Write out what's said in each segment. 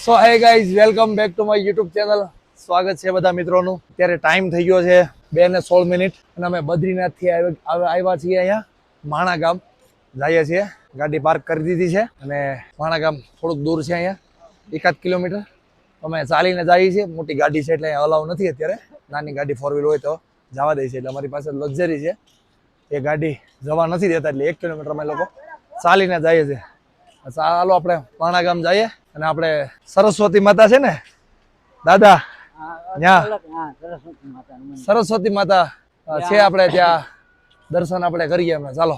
So hey guys welcome back to my YouTube channel. સ્વાગત છે બધા મિત્રોનું. અત્યારે ટાઈમ થઈ ગયો છે 2:16 અને અમે બદ્રીનાથથી આવ્યા છીએ અહીંયા માણા ગામ જઈએ છીએ. ગાડી પાર્ક કરી દીધી છે અને માણા ગામ થોડુંક દૂર છે, અહીંયા 1 કિલોમીટર. અમે ચાલીને જઈએ છીએ. મોટી ગાડી છે એટલે અલાઉ નથી અત્યારે. નાની ગાડી 4 વ્હીલ હોય તો જવા દે છે, એટલે અમારી પાસે લક્ઝરી છે. એ ગાડી જવા નથી દેતા એટલે 1 કિલોમીટર અમે લોકો ચાલીને જઈએ છીએ. ચાલો આપણે માણા ગામ જઈએ અને આપણે સરસ્વતી માતા છે ને દાદા, ત્યાં સરસ્વતી માતા છે, આપણે ત્યાં દર્શન આપણે કરીએ અમે. ચાલો,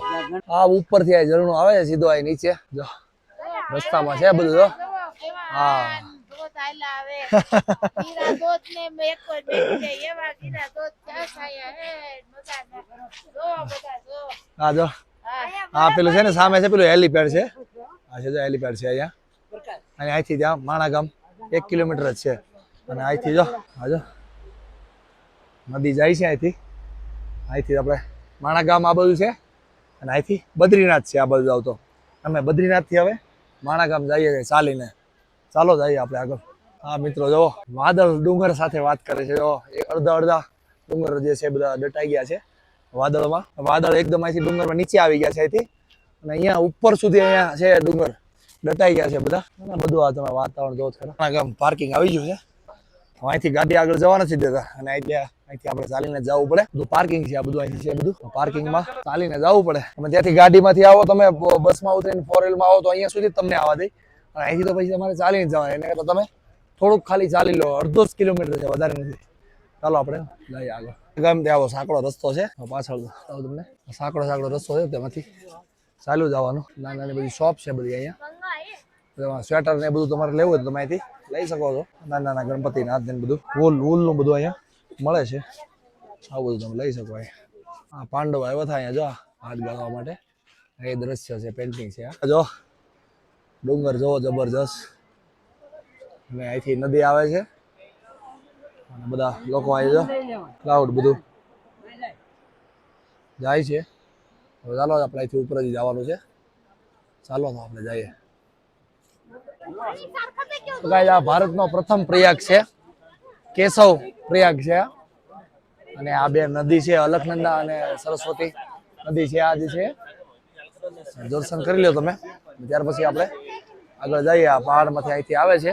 આ ઉપરથી આ ઝરણું આવે છે સીધો આ નીચે, જો રસ્તામાં છે બધું. જો હા હા જો હા પેલું છે ને સામે છે પેલું હેલીપેડ છે. આ છે જો હેલીપેડ છે અહીંયા, અને અહીંથી ત્યાં માણા ગામ 1 કિલોમીટર જ છે. અને અહીંથી જો હા જો નદી જાય છે. અહીંથી આપણે માણા ગામ આ બાજુ છે અને અહીંથી બદ્રીનાથ છે આ બાજુ આવતો. અમે બદ્રીનાથથી હવે માણા ગામ જઈએ છીએ ચાલીને. ચાલો જઈએ આપણે આગળ. હા મિત્રો જો વાદળ ડુંગર સાથે વાત કરે છે. જો અડધા ડુંગર જે છે બધા દટાઈ ગયા છે વાદળમાં. વાદળ એકદમ અહીંથી ડુંગરમાં નીચે આવી ગયા છે અહીંથી, અને અહીંયા ઉપર સુધી અહીંયા છે ડુંગર દટાઈ ગયા છે બધા. બધું આ તમે વાતાવરણ જોવો ખરા. ગામ પાર્કિંગ આવી ગયું છે. અહીંથી ગાડી આગળ જવા નથી દેતા અને અહીંથી આપણે ચાલીને જવું પડે. બધું પાર્કિંગ છે આ બધું અહીંથી છે બધું પાર્કિંગમાં ચાલીને જવું પડે. તમે ત્યાંથી ગાડીમાંથી આવો, તમે બસમાં ઉતરીને 4 વ્હીલમાં આવો તો અહીંયા સુધી તમને આવવા દે, અને અહીંથી તો પછી તમારે ચાલીને જવાનું. એને કરતાં તમે થોડુંક ખાલી ચાલી લો, 1.5 કિલોમીટર છે, વધારે નથી. ચાલો આપણે જઈએ આગળ. ગમે આવો સાંકડો રસ્તો છે પાછળ, તમને સાંકડો રસ્તો છે, તેમાંથી ચાલ્યું જવાનું. નાની બધી શોપ છે બધી અહીંયા. સ્વેટર ને બધું તમારે લેવું હોય તો તમે અહીંથી લઈ શકો છો. નાના ગણપતિ નાથ ને બધું વૂલનું બધું અહીંયા મળે છે. આવું બધું તમે લઈ શકો. અહીંયા પાંડવ આવ્યા હતા અહીંયા જો હાથ ગાળવા માટે. એ દ્રશ્ય છે, પેન્ટિંગ છે. જો ડુંગર જોવો જબરજસ્ત, અને અહીંથી નદી આવે છે અને બધા લોકો આવી જો ક્લાઉડ બધું જાય છે. હવે ચાલો આપણે અહીંથી ઉપર જ જવાનું છે. ચાલો તો આપણે જઈએ. તો ગાઈસ આ ભારતનો પ્રથમ પ્રયાગ છે, કેશવ પ્રયાગ છે. અને આ બે નદી છે, અલકનંદા અને સરસ્વતી નદી છે. આ જે છે દર્શન કરી લો તમે, ત્યાર પછી આપણે આગળ જઈએ. આ પહાડમાંથી અહીંથી આવે છે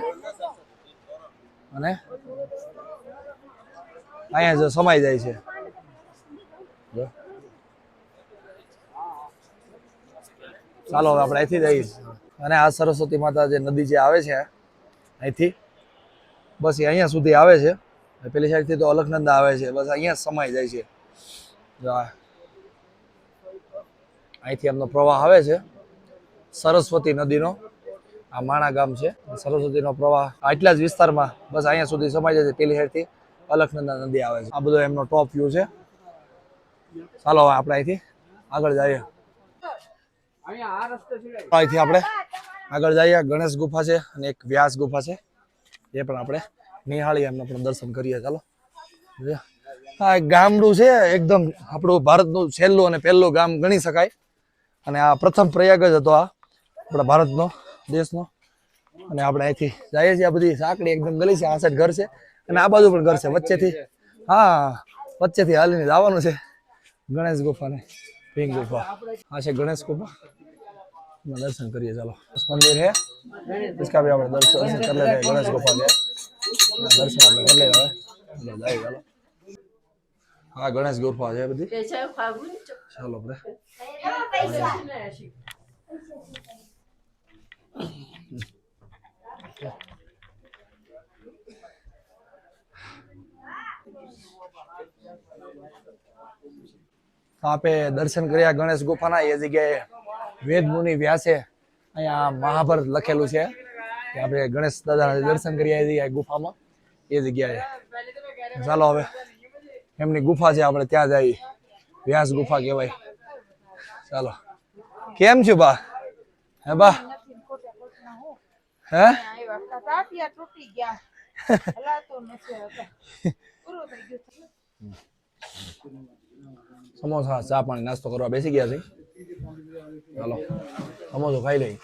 અને અહીંયા જો સમાઈ જાય છે. ચાલો હવે આપણે અહીંથી જઈએ. અને આ સરસ્વતી માતા જે નદી જે આવે છે અહીંથી, બસ એ અહીંયા સુધી આવે છે. પેલી સાઈડથી તો અલકનંદા આવે છે, બસ અહીંયા સમાઈ જાય છે. અહીંથી એમનો પ્રવાહ આવે છે સરસ્વતી નદીનો. આ માણા ગામ છે, સરસ્વતીનો પ્રવાહ આટલા જ વિસ્તારમાં બસ અહીંયા સુધી સમાઈ જાય છે. પેલી સાઈડથી અલકનંદા નદી આવે છે. આ બધો એમનો ટોપ વ્યૂ છે. ચાલો હવે આપણે અહીંથી આગળ જઈએ. અહીંથી આપણે આગળ જઈએ. ગણેશ ગુફા છે અને એક વ્યાસ ગુફા છે, એ પણ આપણે નિહાળીએ, એમના પણ દર્શન કરીએ. ચાલો. આ ગામડું છે એકદમ આપણું ભારતનું છેલ્લું અને પહેલું ગામ ગણી શકાય. અને આ પ્રથમ પ્રયાગ જ હતો આ આપણા ભારતનો, દેશનો. અને આપણે અહીંથી જઈએ છીએ. આ બધી સાંકડી એકદમ ગલી છે. આ સાઈડ ઘર છે અને આ બાજુ પણ ઘર છે. વચ્ચેથી વચ્ચેથી હાલીને જવાનું છે ગણેશ ગુફા ને પિંક ગુફા. આ છે ગણેશ ગુફા, દર્શન કરીએ. ચાલો, મંદિર है इसका भी આપણે દર્શન કરી લેते हैं. ગણેશ ગુફા के દર્શન આપણે કરી લેવા. ચાલો, હા ગણેશ ગુફા છે બધી. ચાલો આપણે આપે દર્શન કર્યા ગણેશ ગુફાના. એ જગ્યાએ વેદ મુનિ વ્યાસે અહીંયા મહાભારત લખેલું છે. આપણે ગણેશ દાદાના દર્શન કર્યા એ જગ્યાએ ગુફામાં, એ જગ્યાએ. ચાલો હવે એમની ગુફા છે, આપણે ત્યાં જઈએ. વ્યાસ ગુફા કહેવાય. ચાલો. કેમ છું બા? હે બા? હે સમોસા ચા પાણી નાસ્તો કરવા બેસી ગયા છે. ચાલો સમોસો ખાઈ લઈ.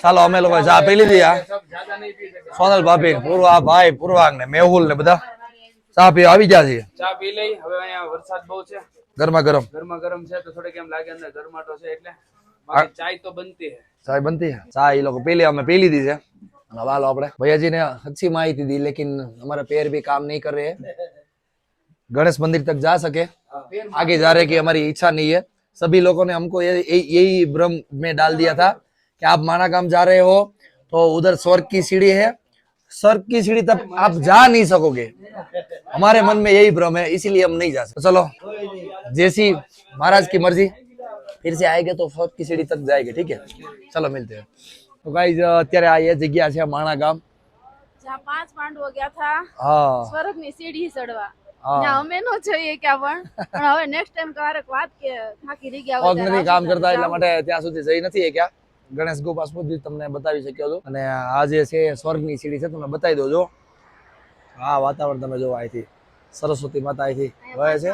ચાલો અમે લોકો ચા પી લીધી. આ સોનલ ભાભી, પૂર્વા ભાઈ, પૂર્વાંગ ને મેહુલ ને બધા ચા પી આવી ગયા છે. ચા પી લઈ. હવે અહીંયા વરસાદ બહુ છે, ગરમા ગરમ છે તો થોડીક એમ લાગે અંદર ગરમાટો છે એટલે બાકી ચાય તો બનતી है. ચાય બનતી है. ચા એ લોકો પી લે, અમે પી લીધી છે. અને વાલો આપણે भैया जी ने अच्छी माहिती दी, लेकिन हमारा पैर भी काम नहीं कर रहे हैं. गणेश मंदिर तक जा सके, आगे जा रहे की हमारी इच्छा नहीं है. सभी लोगों ने हमको यही भ्रम में डाल दिया था कि आप माणागाम जा रहे हो तो उधर स्वर्ग की सीढ़ी है, स्वर्ग की सीढ़ी तक आप जा नहीं सकोगे. हमारे मन में यही भ्रम है, इसीलिए हम नहीं जा सकते. चलो जैसी महाराज की मर्जी, फिर से आएंगे तो स्वर्ग की सीढ़ी तक जाएंगे. ठीक है, चलो मिलते हैं. तो गाइस અત્યારે આ એ જગ્યા છે માણાગામ, જ્યાં 5 પાંડવો ગયા હતા હા સ્વર્ગની સીડી ચડવા. હા ત્યાં અમે નો જોઈએ ક્યાં પણ હવે નેક્સ્ટ ટાઈમ ક્યારેક વાત કે થાકી રહી ગયા પગ નથી કામ કરતા એટલા માટે ત્યાં સુધી જઈ નથી ક્યાં. ગણેશ ગોપાલ સુધી તમને બતાવી શક્યો હતો. અને આ જે છે સ્વર્ગની સીડી છે તમને બતાવી દો. જો આ વાતાવરણ તમે જો, અહીંથી સરસ્વતી માતા અહીંથી વહે છે.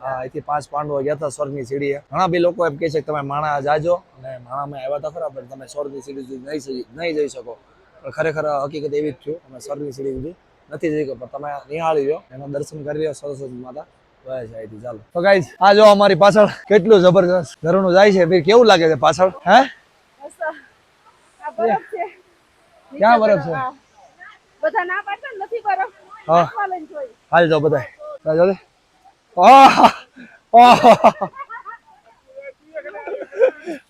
હા, અહીંથી 5 પાંડવો ગયા હતા સ્વર્ગની સીડીએ. ઘણા બી લોકો એમ કહે છે કે તમે માણા જાજો, અને માણામાં આવ્યા હતા ખરા, પણ તમે સ્વર્ગની સીડી સુધી નહીં જઈ શકો. પણ ખરેખર હકીકત એવી જ છું, અમે સ્વર્ગની સીડી સુધી નથી જઈ શકો, પણ તમે નિહાળી લો, એના દર્શન કરી લો. સરસ્વતી માતા વહે છે અહીંથી. ચાલો તો ગાઈસ આ જો અમારી પાછળ કેટલું જબરજસ્ત ઝરણું જાય છે. ફીર કેવું લાગે છે પાછળ? હે ક્યાં બરફ છે? બધા ના પાડતા નથી બરફ. હા લઈને જોઈ હાલ જાઓ બધા. જો દે. ઓહ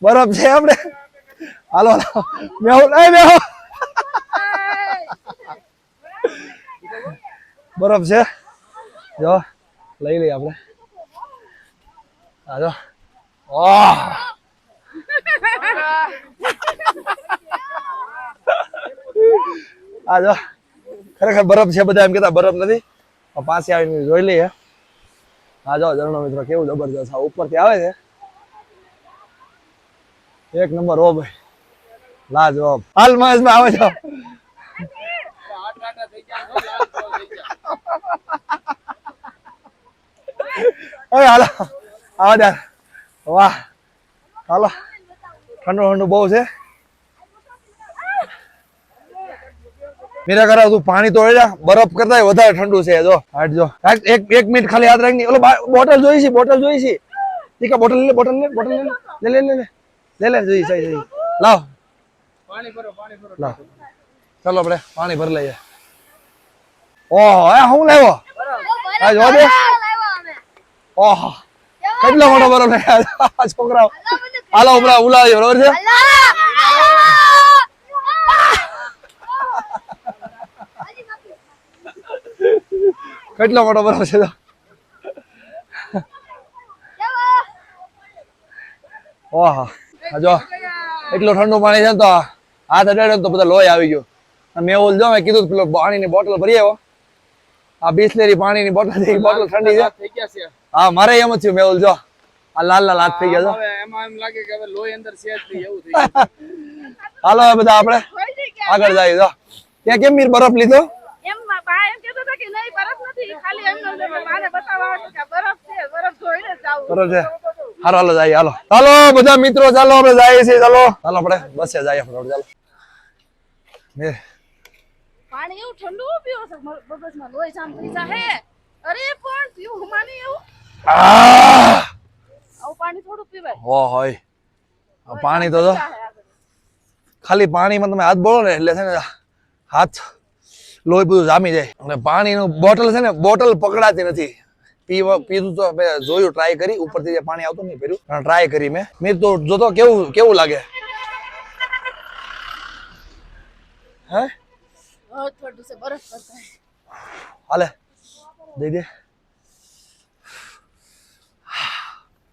બરફ છે આપણે. હાલો મેહુલ, એ મેહુલ બરફ છે. જો લઈ લઈએ આપણે. આ જો ઓહ આ જો ખરેખર બરફ છે. બધા એમ કેતા બરફ નથી, પાસે આવીને જોઈ લઈએ. હા જો ઝરણો મિત્રો કેવું જબરજસ્ત આ ઉપરથી આવે છે. એક નંબર. ઓ ભાઈ લાજવાબ. હાલ માં આવે છે. હાલો આવા દે. વાહ હાલો. ઠંડુ ઠંડુ બહુ છે. મેરા કરા તું પાણી તો બરફ કરતા વધારે ઠંડુ છે. જો હાટ જો એક મિનિટ ખાલી યાદ રાખની. ઓલો બોટલ જોઈ છે, બોટલ જોઈ છે. ઠીક બોટલ લે, બોટલ લે, બોટલ લે લે લે લે લે જોઈ છે. લાવ પાણી ભરો લાવ. ચાલો આપણે પાણી ભરી લઈએ. ઓહો એ હું લેવો? આ જો દે. ઓહો કેટલો મોટો બરફ લે છોકરાઓ. હાલો ઉભરા ઉલાવ્યો બરોબર છે. કેટલો મોટો બરફ છે. ઓહો જો એટલું ઠંડુ પાણી છે તો હાથ અડાડે તો બધા લોહી આવી ગયો. મેહુલ જો મેં કીધું પેલો પાણીની બોટલ ભરી આવ્યો. આ બિસ્લેરી પાણીની બોટલ છે, બોટલ ઠંડી છે. થઈ ગયા છે. હા મારે એમ જ થયું મેહુલ. જો આ લાલ લાલ હાથ થઈ ગયા. હવે એમાં એમ લાગે કે હવે લોહી અંદર છે જ નહીં એવું થઈ ગયું. હાલો બધા આપણે આગળ જઈએ. જો ત્યાં કેમ મીર બરફ લીધો? એમ બા એમ કહેતો હતો કે નહીં બરફ નથી, ખાલી એમનો મારે બતાવવા હતું કે બરફ છે, બરફ જોઈને જ આવું. બરફ છે. હાલો હાલો જઈએ. હાલો ચાલો બધા મિત્રો, ચાલો આપણે જઈએ છીએ. ચાલો ચાલો આપણે બસે જઈએ ફટાફટ. ચાલો પાણી એવું ઠંડુ પીવો છે, મગજમાં લોહી જામ થઈ જાહે. અરે પણ પીવું હમાની એવું આવું પાણી થોડું પીવાય. હો હોય પાણી તો જો ખાલી પાણીમાં તમે હાથ બોલો ને એટલે છે ને હાથ લોહી બધું જામી જાય. અને પાણીનું બોટલ છે ને, બોટલ પકડાતી નથી. પીધું તો જોયું, ટ્રાય કરી. ઉપરથી જે પાણી આવતું નહીં પીધું, ટ્રાય કરી મેં તો જોતો કેવું લાગે. હે થોડું છે બરફ કરતા હાલે દઈ દે.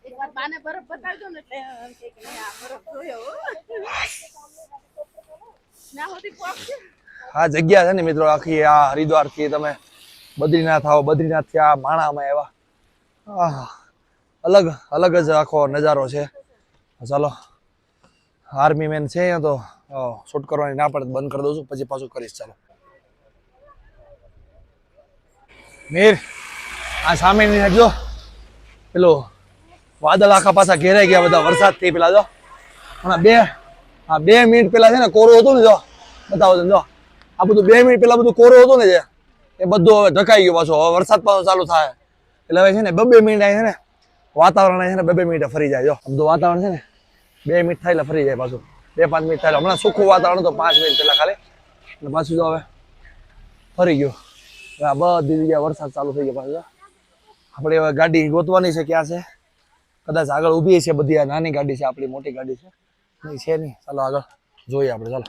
એક વાર બાને બરફ બતાવી દો ને એટલે એમ કે નહીં આ બરફ જોયો ના હોતી પહોંચશે. આ જગ્યા છે ને મિત્રો આખી આ હરિદ્વાર થી તમે બદ્રીનાથ આવો, બદ્રીનાથ થી આ માણામાં આવ્યા. અલગ અલગ જ આખો નજારો છે. ચાલો આર્મી મેન છે અહીંયા તો શૂટ કરવાની ના પડે, બંધ કરી દઉં છું, પછી પાછું કરીશ. ચાલો મીર આ સામેની સાઈડ જો પેલો વાદળ આખા પાછા ઘેરાઈ ગયા બધા વરસાદથી પેલા જો હમણાં 2 મિનિટ પેલા છે ને કોરું હતું ને જો બતાવો તમે જો આ બધું 2 મિનિટ પેલા બધું કોરું હતું ને જે એ બધું હવે ઢકાઈ ગયું પાછું. હવે વરસાદ પાછો ચાલુ થાય એટલે હવે છે ને 2 મિનિટ છે ને વાતાવરણ છે ને 2 મિનિટે ફરી જાય. જો આમ તો વાતાવરણ છે ને 2 મિનિટ થાય એટલે ફરી જાય પાછું. 2-5 મિનિટ થાય હમણાં સુખું વાતાવરણ તો 5 મિનિટ પેલા ખાલી અને પાછું જો હવે ફરી ગયું. હવે આ બધી જગ્યાએ વરસાદ ચાલુ થઈ ગયો પાછું. આપણે હવે ગાડી ગોતવાની છે ક્યાં છે કદાચ આગળ ઊભી છે બધી. આ નાની ગાડી છે આપણી મોટી ગાડી છે નહીં છે નહીં. ચાલો આગળ જોઈએ આપણે. ચાલો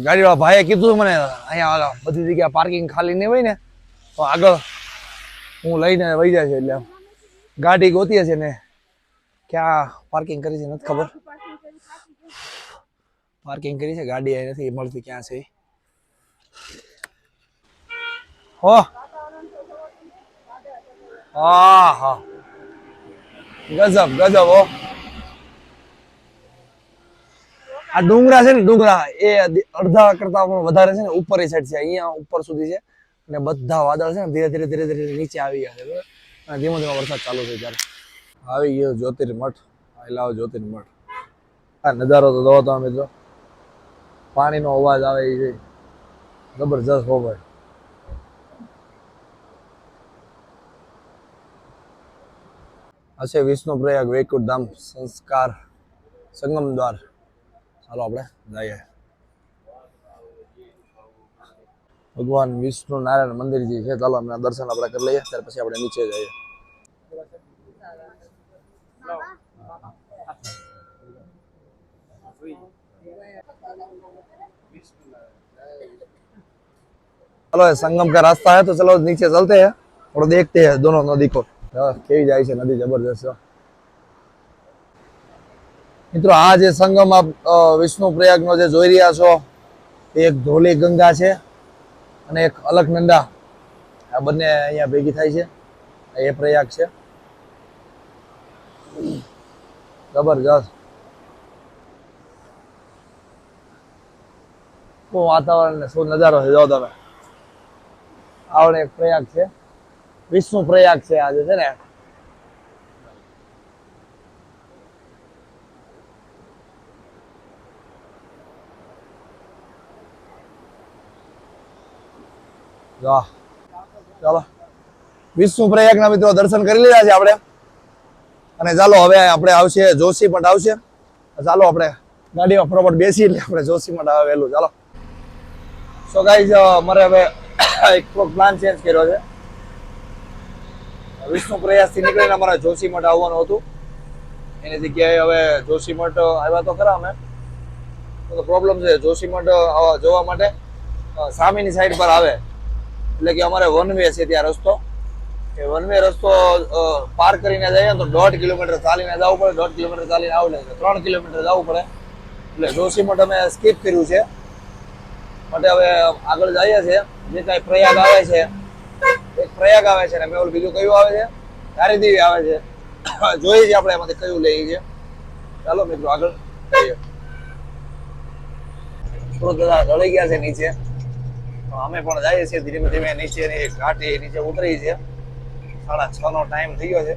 ગાડી વાળા ભાઈએ કીધું મને અહીંયા બધી જગ્યાએ પાર્કિંગ ખાલી નહીં હોય ને તો આગળ હું લઈને વહી જાય છે. એટલે ગાડી ગોતીએ છે ને ક્યાં પાર્કિંગ કરી છે નથી ખબર. પાર્કિંગ કરી છે ગાડી અહીં નથી મળતી ક્યાં છે. હો હા હા ગજબ ગજબ. હો આ ડુંગરા છે ને ડુંગરા એ અડધા કરતા પણ વધારે છે ને ઉપર સાઈડ છે. અહીંયા ઉપર સુધી છે અને બધા વાદળ છે ને ધીરે ધીરે ધીરે ધીરે નીચે આવી ગયા છે બરાબર. અને ધીમો ધીમો વરસાદ ચાલુ થઈ ત્યારે આવી ગયો જ્યોતિર્મઠ. આઈ લવ જ્યોતિર્મઠ. આ નજારો તો જોવો તમે મિત્રો. પાણીનો અવાજ આવે એ છે જબરજસ્ત. હો ભાઈ આ છે વિષ્ણુપ્રયાગ વૈકુંઠ ધામ સંસ્કાર સંગમ દ્વાર. ચાલો આપણે જઈએ. ભગવાન વિષ્ણુ નારાયણ મંદિર જે છે ચાલો અમે દર્શન આપણે કરી લઈએ ત્યાર પછી આપણે નીચે જઈએ. चलो संगम का रास्ता है तो चलो नीचे चलते हैं और देखते हैं दोनों नदी को કેવી જાય છે નદી. જબરજસ્ત મિત્રો. આ જે સંગમ આપ વિષ્ણુ પ્રયાગ નો જે જોઈ રહ્યા છો એક ધોલી ગંગા છે અને એક અલકનંદા. આ બંને અહીંયા ભેગી થાય છે. એ પ્રયાગ છે. જબરજસ્ત. શું વાતાવરણ ને શું નજારો છે જો તમે. આવડે એક પ્રયાગ છે વિષ્ણુ પ્રયાગ છે આજે છે ને. ચાલો વિષ્ણુ પ્રયાગ ના મિત્રો દર્શન કરી લીધા છે આપણે અને ચાલો હવે આપણે આવશે જોશીમઠ આવશે. ચાલો આપણે ગાડીમાં ફટાફટ બેસી એટલે આપણે જોશીમઠ આવે વહેલું. ચાલો સો ગાઈઝ અમારે હવે એક પ્લાન ચેન્જ કર્યો છે. વિષ્ણુ પ્રયાગ થી નીકળીને અમારે જોશીમઠ આવવાનું હતું. એની જગ્યાએ હવે જોશીમઠ આવ્યા તો ખરા અમે. તો પ્રોબ્લેમ છે જોશીમઠ જોવા માટે સામેની સાઈડ પર આવે એટલે કે અમારે વન વે છે ત્યાં રસ્તો. એ વન વે રસ્તો પાર કરીને જઈએ તો 1.5 કિલોમીટર ચાલીને જવું પડે. 1.5 કિલોમીટર ચાલીને આવું એટલે 3 કિલોમીટર જવું પડે. એટલે જોશીમઠ અમે સ્કીપ કર્યું છે માટે હવે આગળ જઈએ છીએ. જે કાંઈ પ્રયાગ આવે છે એક પ્રયાગ આવે છે ને મેં ઓલું બીજું કયું આવે છે ધારીદેવી આવે છે. જોઈએ છીએ આપણે એમાંથી કયું લઈએ છીએ. ચાલો મિત્રો આગળ જઈએ. થોડુંક બધા ઢળી ગયા છે નીચે. અમે પણ જઈએ છીએ ધીમે ધીમે નીચે ઘાટી નીચે ઉતરી છે. 6:30 નો ટાઈમ થઈ ગયો છે.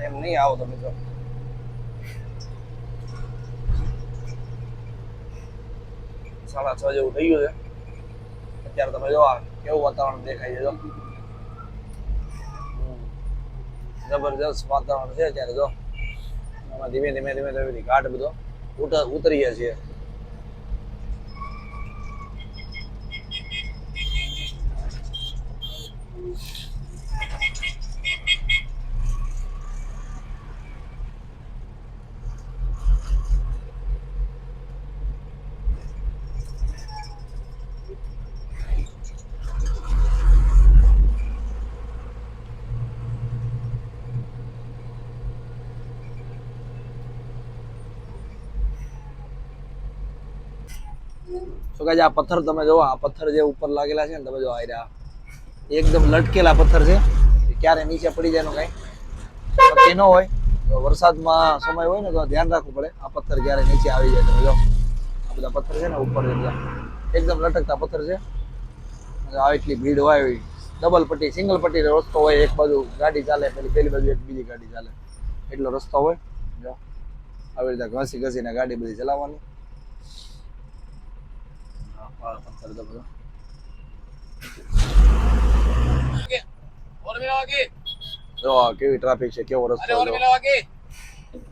એમ નહીં આવો તો મિત્રો. સાડા 6 જેવું થઈ ગયું છે અત્યારે. તમે જો આ કેવું વાતાવરણ દેખાય છે. જો જબરજસ્ત વાતાવરણ છે અત્યારે. જો આમાં ધીમે ધીમે ધીમે ધીમે ઘાટ બધો ઉતરીએ છીએ. તો ગાઈસ આ પથ્થર તમે જો. આ પથ્થર જે ઉપર લાગેલા છે ને તમે જો આ રહ્યા એકદમ લટકેલા પથ્થર છે. ક્યારે નીચે પડી જાય એનું કઈ નક્કી ન હોય. તો વરસાદમાં સમય હોય ને તો ધ્યાન રાખવું પડે. આ પથ્થર ક્યારે નીચે આવી જાય તમે જો. આ બધા પથ્થર છે ને ઉપર એકદમ લટકતા પથ્થર છે. આ એટલી ભીડ હોય ડબલ પટ્ટી સિંગલ પટ્ટી રસ્તો હોય એક બાજુ ગાડી ચાલે પેલી બાજુ એક બીજી ગાડી ચાલે એટલો રસ્તો હોય જો આવી રીતે ઘસી ઘસીને ગાડી બધી ચલાવવાની જો કેવી ટ્રાફિક છે કેવો રસ્તો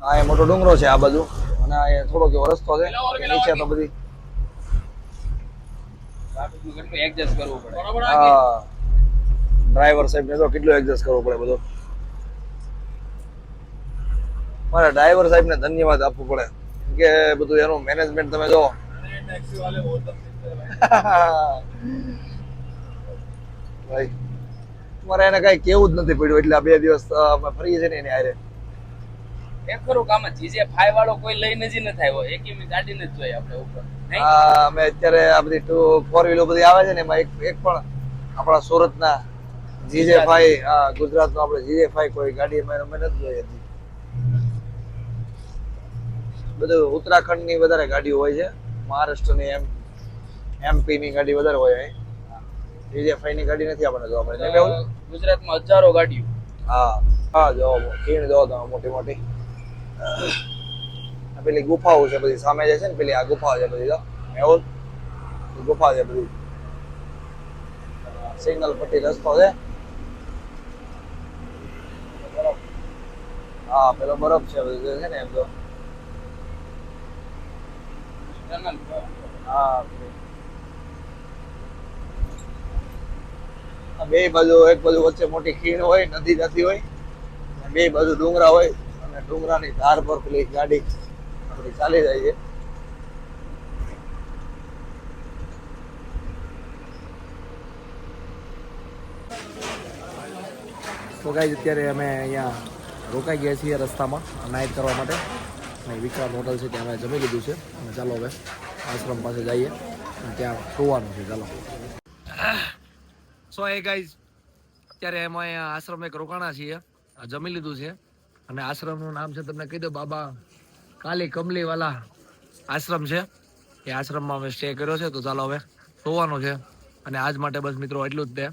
આ એ મોટો ડુંગરો છે આ બાજુ અને આ થોડોક એવો રસ્તો છે નીચે તો બધી ટ્રાફિકનું કેટલું એડજસ્ટ કરવું પડે હા ડ્રાઈવર સાહેબ ને તો કેટલું એડજસ્ટ કરવું પડે બધું મારા ડ્રાઈવર સાહેબ ને ધન્યવાદ આપવું પડે કે બધું એનું મેનેજમેન્ટ તમે જો ભાઈ મારે એને કઈ કેવું જ નથી પડ્યું એટલે આ 2 દિવસ અમે ફરી છે ને એની હારે એક ખરું કામ જીજે ફાઈ વાળો કોઈ લઈને જ નથી આવ્યો એકી ગાડી નથી જોઈ આપણે ઉપર નહીં અમે અત્યારે આ બધી 4 વ્હીલર બધી આવે છે ને એમાં એક પણ આપણા સુરતના જીજે5 ગુજરાતનો આપણે જીજે5 કોઈ ગાડી અમે નથી જોઈ હતી બધું ઉત્તરાખંડની વધારે ગાડીઓ હોય છે મહારાષ્ટ્રની એમપી ની ગાડી વધારે હોય જીજે5 ની ગાડી નથી આપણને જોવા મળે ગુજરાતમાં હજારો ગાડીઓ હા જો ખીણ જો તમે મોટી મોટી પેલી ગુફાઓ છે બધી સામે જે છે ને પેલી આ ગુફા છે બધી જો મેહુલ ગુફા છે બધી સિંગલ પટ્ટી રસ્તો છે હા પેલો બરફ છે બધું છે ને એમ તો હા બે બાજુ એક બાજુ વચ્ચે મોટી ખીણ હોય નદી જતી હોય બે બાજુ ડુંગરા હોય અને ડુંગરાની ધાર પર પેલી ગાડી આપણી ચાલી જાય છે તો ગાઈસ અત્યારે અમે અહીંયા રોકાઈ ગયા છીએ રસ્તામાં નાઇટ કરવા માટે અને વિક્રાંત હોટલ છે ત્યાં અમે જમી લીધું છે અને ચાલો હવે આશ્રમ પાસે જઈએ અને ત્યાં સુવાનું છે ચાલો સો એ ગાઈસ અત્યારે અમે અહીંયા આશ્રમ એક રોકાણા છીએ જમી લીધું છે અને આશ્રમનું નામ છે તમને કહી દો બાબા કાલી કમલી વાલા આશ્રમ છે એ આશ્રમમાં અમે સ્ટે કર્યો છે તો ચાલો હવે સુવાનું છે અને આજ માટે બસ મિત્રો એટલું જ તે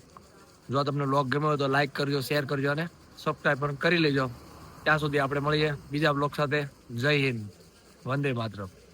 જો તમને વ્લોગ ગમ્યો હોય તો લાઈક કરજો શેર કરજો અને સબસ્ક્રાઈબ પણ કરી લેજો ત્યાં સુધી આપણે મળીએ બીજા વ્લોગ સાથે જય હિન્દ વંદે માતરમ